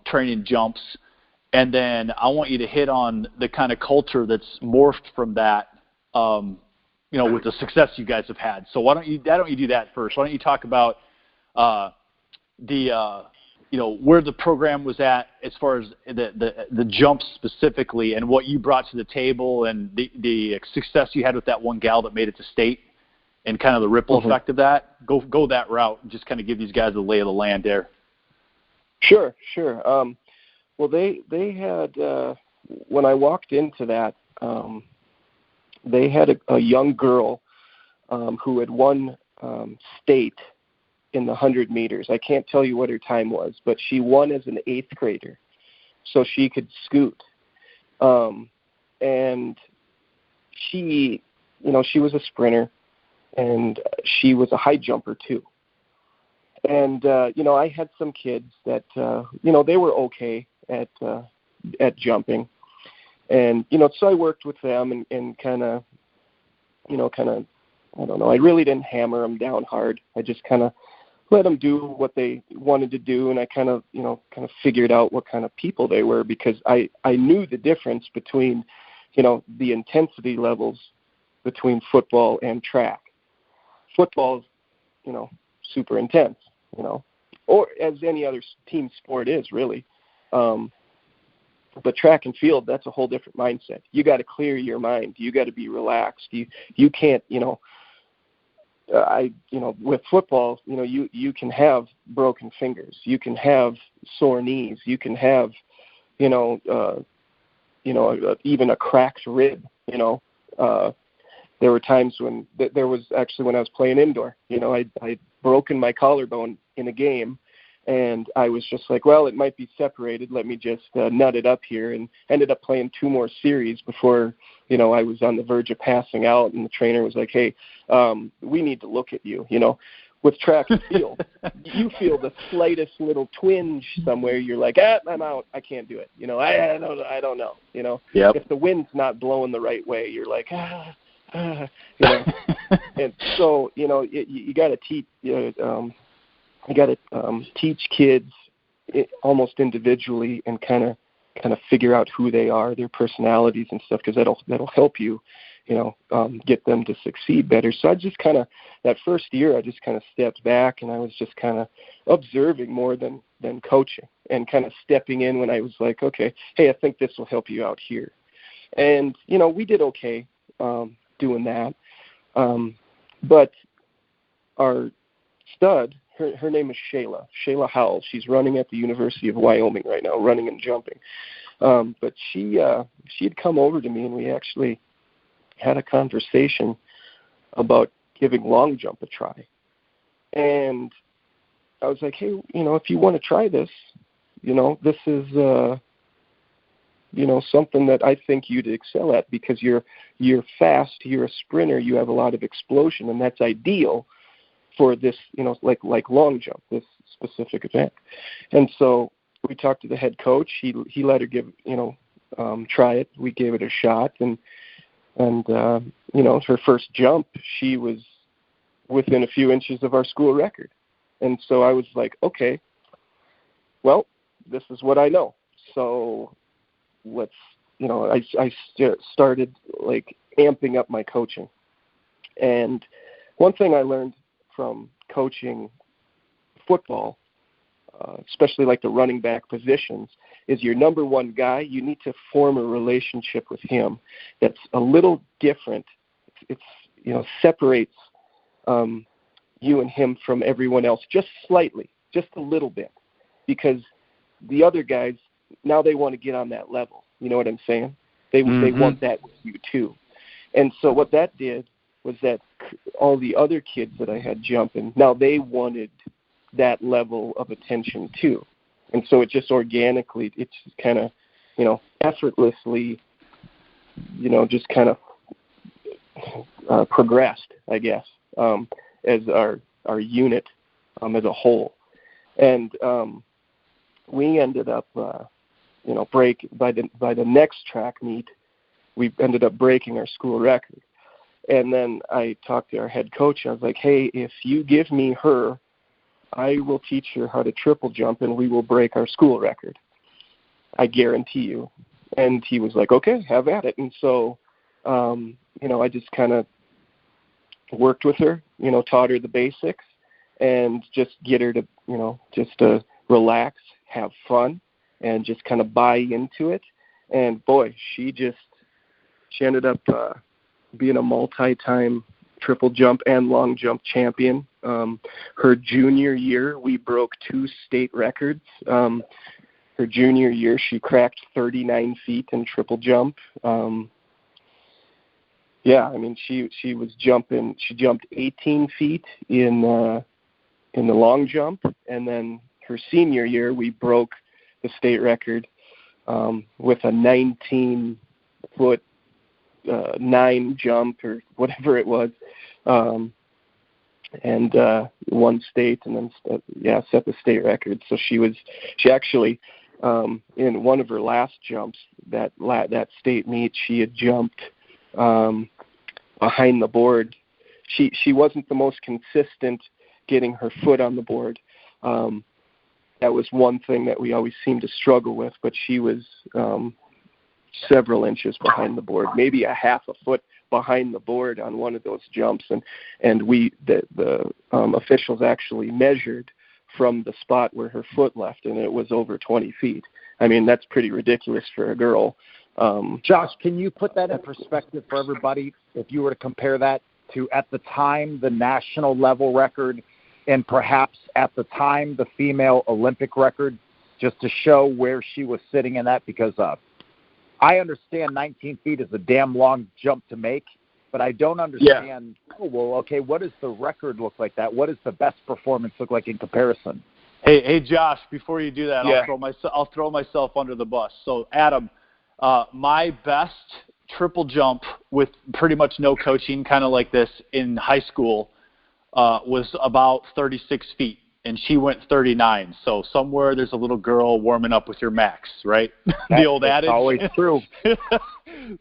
training jumps. And then I want you to hit on the kind of culture that's morphed from that, with the success you guys have had. So why don't you do that first? Why don't you talk about where the program was at as far as the jumps specifically, and what you brought to the table, and the success you had with that one gal that made it to state, and kind of the ripple effect of that. Go that route and just kind of give these guys the lay of the land there. Sure. Well, they had when I walked into that, they had a young girl who had won state in the 100 meters. I can't tell you what her time was, but she won as an 8th grader, so she could scoot. And she was a sprinter, and she was a high jumper too. And I had some kids that they were okay at jumping, and so I worked with them and kind of I don't know. I really didn't hammer them down hard. I just kind of let them do what they wanted to do, and I kind of figured out what kind of people they were, because I knew the difference between, the intensity levels between football and track. Football is, super intense, or as any other team sport is really. But track and field, that's a whole different mindset. You got to clear your mind. You got to be relaxed. You can't, with football, you can have broken fingers. You can have sore knees. You can have, even a cracked rib. There were times when when I was playing indoor, I'd broken my collarbone in a game, and I was just like, well, it might be separated. Let me just nut it up here, and ended up playing 2 more series before, I was on the verge of passing out, and the trainer was like, hey, we need to look at you. With track and field, you feel the slightest little twinge somewhere. You're like, I'm out. I can't do it. I don't know. Yep. If the wind's not blowing the right way, you're like, And so, you got to teach. I got to teach kids almost individually, and kind of figure out who they are, their personalities and stuff, because that'll help you, get them to succeed better. So I just that first year, I just kind of stepped back, and I was just kind of observing more than coaching, and kind of stepping in when I was like, okay, hey, I think this will help you out here. And, we did okay doing that. But our stud, her name is Shayla Howell. She's running at the University of Wyoming right now, running and jumping. But she had come over to me, and we actually had a conversation about giving long jump a try. And I was like, hey, if you want to try this, this is, something that I think you'd excel at, because you're fast, you're a sprinter, you have a lot of explosion, and that's ideal for this, like long jump, this specific event. And so we talked to the head coach. He let her try it. We gave it a shot, and her first jump, she was within a few inches of our school record. And so I was like, okay, well, this is what I know. So let's, I started like amping up my coaching. And one thing I learned from coaching football, especially like the running back positions, is your number one guy, you need to form a relationship with him that's a little different. It's separates you and him from everyone else just slightly, just a little bit, because the other guys, now they want to get on that level. You know what I'm saying? They want that with you too. And so what that did was that all the other kids that I had jumping, now they wanted that level of attention too. And so it just organically, it's kind of, effortlessly, just kind of progressed, I guess, as our unit as a whole. And we ended up, by the next track meet, we ended up breaking our school record. And then I talked to our head coach. I was like, hey, if you give me her I will teach her how to triple jump, and we will break our school record. I guarantee you. And he was like, okay, have at it. And so, I just kind of worked with her, taught her the basics, and just get her to, just to relax, have fun, and just kind of buy into it. And boy, she ended up being a multi-time triple jump and long jump champion. Her junior year, we broke 2 state records. Her junior year, she cracked 39 feet in triple jump. She was jumping. She jumped 18 feet in the long jump, and then her senior year, we broke the state record with a 19-foot 9 jump or whatever it was, and won state, and then set the state record. So she actually in one of her last jumps, that state meet, she had jumped behind the board. She wasn't the most consistent getting her foot on the board. That was one thing that we always seemed to struggle with, but she was several inches behind the board, maybe a half a foot behind the board on one of those jumps, and the officials actually measured from the spot where her foot left, and it was over 20 feet. I mean, that's pretty ridiculous for a girl. Josh, can you put that in perspective for everybody? If you were to compare that to, at the time, the national level record, and perhaps at the time, the female Olympic record, just to show where she was sitting in that, because I understand 19 feet is a damn long jump to make, but I don't understand, what does the record look like that? What does the best performance look like in comparison? Hey, Josh, before you do that, I'll throw myself under the bus. So, Adam, my best triple jump with pretty much no coaching, kind of like this, in high school was about 36 feet, and she went 39. So somewhere there's a little girl warming up with your max, right? The old adage. That's always true.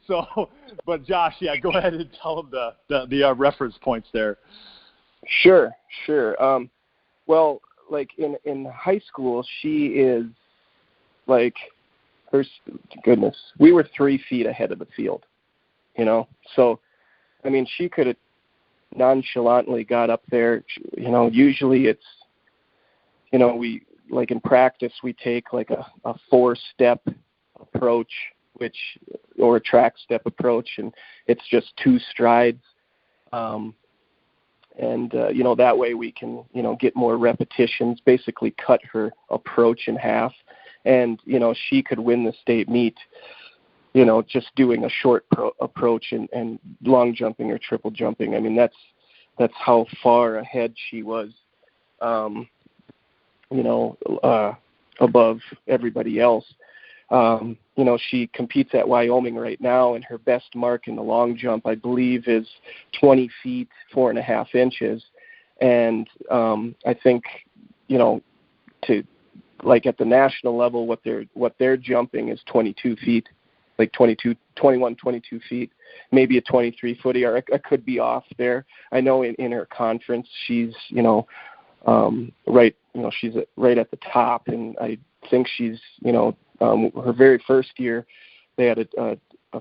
So, but Josh, go ahead and tell them the reference points there. Sure. Well, like in high school, she is like, goodness, we were 3 feet ahead of the field, So, I mean, she could have nonchalantly got up there. Usually it's, we, like in practice, we take like a 4-step approach, or a track step approach, and it's just 2 strides. That way we can, get more repetitions, basically cut her approach in half. And, she could win the state meet, just doing a short approach and long jumping or triple jumping. I mean, that's how far ahead she was, above everybody else. She competes at Wyoming right now, and her best mark in the long jump, I believe, is 20 feet, 4.5 inches. And I think, to like at the national level, what they're jumping is 22 feet, like 21, 22 feet, maybe a 23 footy. Or I could be off there. I know in her conference, she's, she's right at the top, and I think she's, her very first year, they had a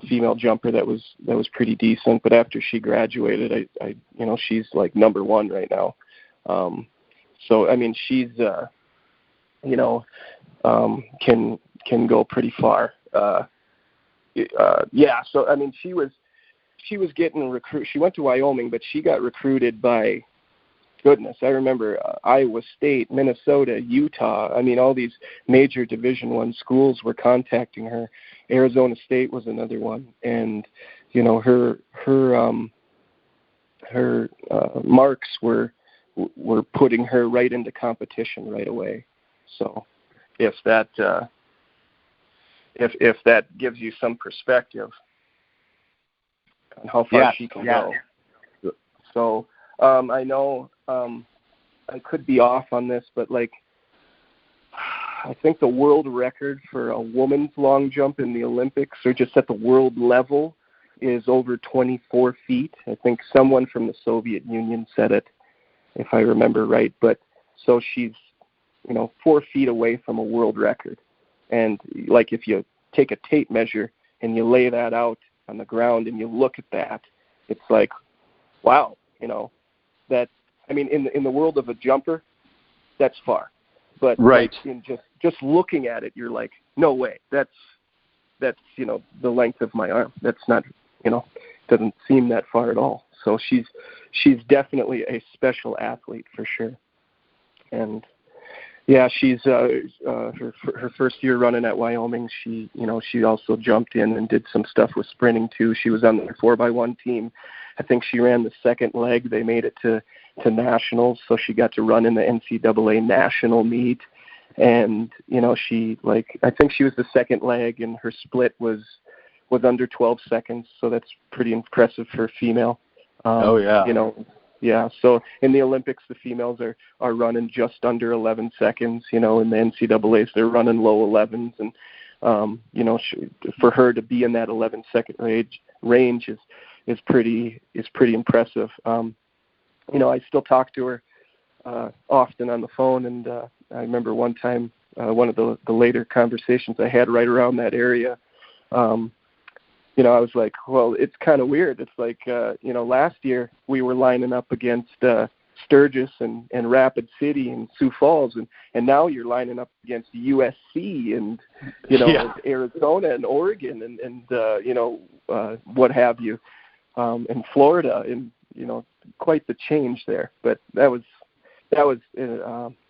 female jumper that was pretty decent, but after she graduated, I she's like number 1 right now. So I mean, she's can go pretty far. So I mean, she was getting recruited. She went to Wyoming, but she got recruited by, goodness, I remember Iowa State, Minnesota, Utah. I mean, all these major Division I schools were contacting her. Arizona State was another one, and her marks were putting her right into competition right away. So, if that gives you some perspective on how far she can go. So, I know I could be off on this, but like, I think the world record for a woman's long jump in the Olympics, or just at the world level, is over 24 feet. I think someone from the Soviet Union said it, if I remember right. But So she's, 4 feet away from a world record. And like if you take a tape measure and you lay that out on the ground and you look at that, it's like, wow, that, in the world of a jumper, that's far. But right. Like in just looking at it, you're like, no way, that's the length of my arm. That's not, doesn't seem that far at all. So she's definitely a special athlete for sure. And yeah, she's her first year running at Wyoming. She also jumped in and did some stuff with sprinting too. She was on the 4x1 team. I think she ran the second leg. They made it to nationals, so she got to run in the NCAA national meet. And I think she was the second leg, and her split was under 12 seconds. So that's pretty impressive for a female. Oh yeah. Yeah, so in the Olympics, the females are running just under 11 seconds. In the NCAAs, they're running low 11s, and for her to be in that 11-second range is pretty impressive. I still talk to her often on the phone, and I remember one time, one of the later conversations I had right around that area. I was like, well, it's kind of weird. It's like, last year we were lining up against Sturgis and Rapid City and Sioux Falls, and now you're lining up against USC and, Arizona and Oregon and what have you, and Florida, and, quite the change there. But that was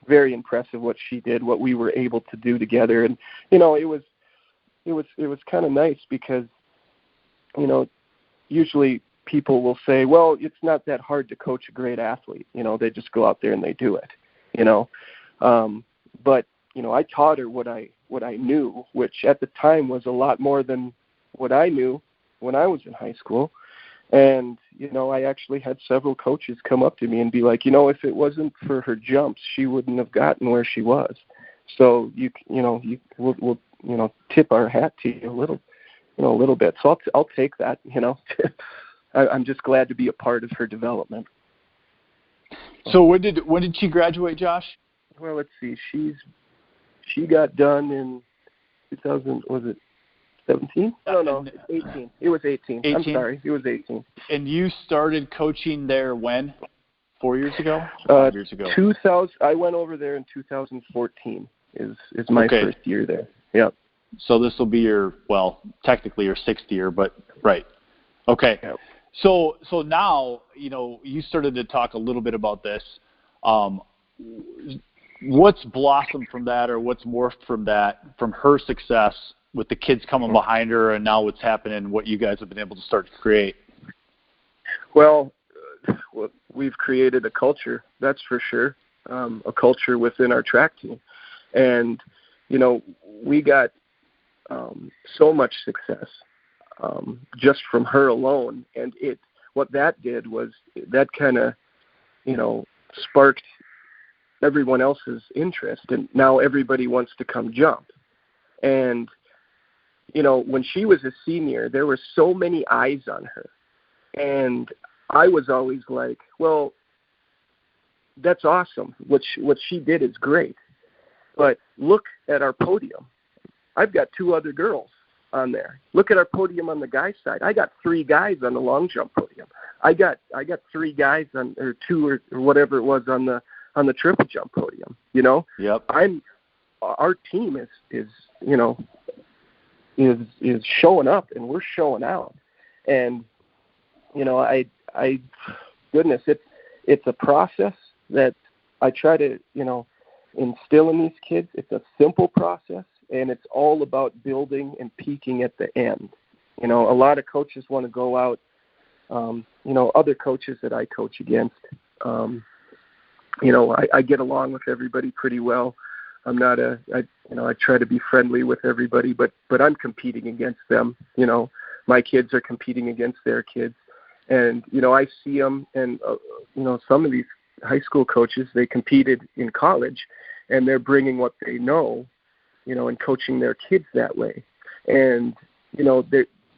very impressive what she did, what we were able to do together. And, it was kind of nice because, usually people will say, well, it's not that hard to coach a great athlete. They just go out there and they do it, But, I taught her what I knew, which at the time was a lot more than what I knew when I was in high school. And, I actually had several coaches come up to me and be like, if it wasn't for her jumps, she wouldn't have gotten where she was. So we'll tip our hat to you a little bit. So I'll take that, I'm just glad to be a part of her development. So when did she graduate, Josh? Well, let's see. She got done in 2000, was it 17? No, 18. It was 18. 18? I'm sorry. It was 18. And you started coaching there when? 4 years ago? 5 years ago? 2000. I went over there in 2014 is my first year there. Yep. So this will be technically your 6th year, but right. Okay. Yep. So now, you started to talk a little bit about this. What's blossomed from that, or what's morphed from that, from her success with the kids coming behind her, and now what's happening, what you guys have been able to start to create? Well, we've created a culture, that's for sure, a culture within our track team. And, we got so much success just from her alone. And what that did was that kind of, sparked everyone else's interest. And now everybody wants to come jump. And, when she was a senior, there were so many eyes on her. And I was always like, well, that's awesome. What she did is great. But look at our podium. I've got 2 other girls on there. Look at our podium on the guys' side. I got 3 guys on the long jump podium. I got 3 guys on, or 2 or whatever it was on the triple jump podium. Yep. Our team is showing up, and we're showing out. And goodness, it's a process that I try to instill in these kids. It's a simple process, and it's all about building and peaking at the end. A lot of coaches want to go out, other coaches that I coach against, I get along with everybody pretty well. I'm not I try to be friendly with everybody, but I'm competing against them. My kids are competing against their kids. And, I see them, and, some of these high school coaches, they competed in college, and they're bringing what they know, and coaching their kids that way. And,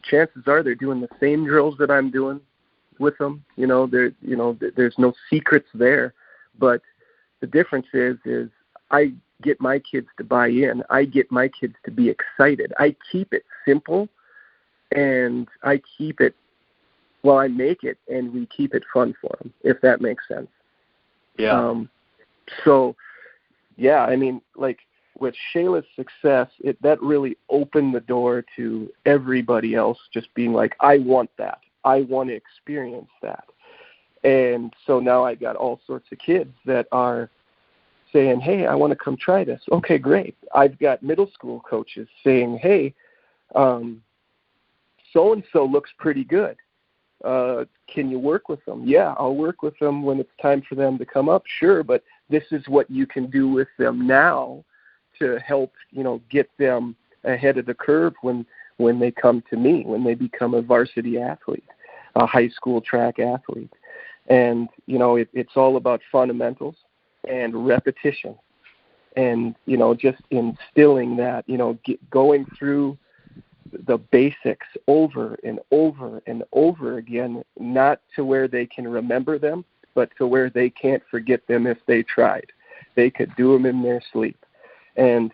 chances are they're doing the same drills that I'm doing with them. There's no secrets there. But, the difference is I get my kids to buy in. I get my kids to be excited. I keep it simple, and I keep it, well, I make it, and we keep it fun for them, if that makes sense. Yeah. So, yeah, I mean, like with Shayla's success, that really opened the door to everybody else just being like, I want that. I want to experience that. And so now I got all sorts of kids that are saying, hey, I want to come try this. Okay, great. I've got middle school coaches saying, hey, so-and-so looks pretty good. Can you work with them? Yeah, I'll work with them when it's time for them to come up. Sure, but this is what you can do with them now to help, get them ahead of the curve when they come to me, when they become a varsity athlete, a high school track athlete. And, it's all about fundamentals and repetition and, just instilling that, going through the basics over and over and over again, not to where they can remember them, but to where they can't forget them if they tried. They could do them in their sleep. And